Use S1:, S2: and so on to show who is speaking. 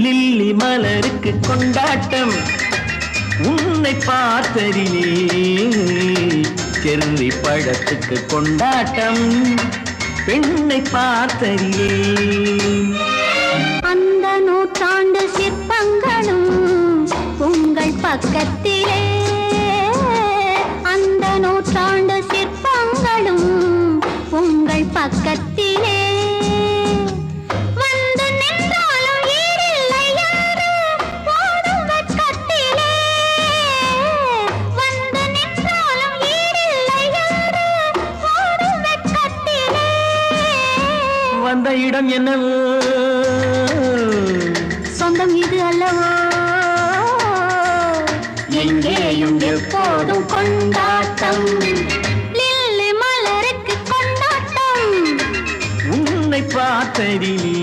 S1: lily மலருக்கு கொண்டாட்டம் உன்னை பார்த்ததிலே செர்ரி பழத்துக்கு கொண்டாட்டம் பெண்ணை பார்த்ததிலே
S2: அந்த நூற்றாண்டு சிற்பங்களும் உங்கள் பக்கத்திலே அந்த நூற்றாண்டு சிற்பங்களும் உங்கள் பக்கத்திலே வந்து நின்றாலும் ஈடில்லை யாரு ஓடும் வெட்கத்திலே வந்து நின்றாலும் ஈடில்லை யாரு ஓடும் வெட்கத்திலே
S1: வந்த இடம் என்னவோ
S2: சொந்தம் இது அல்லவோ எங்கேயும் எப்போதும் கொண்டாட்டம்
S1: உன்னை பார்த்ததிலே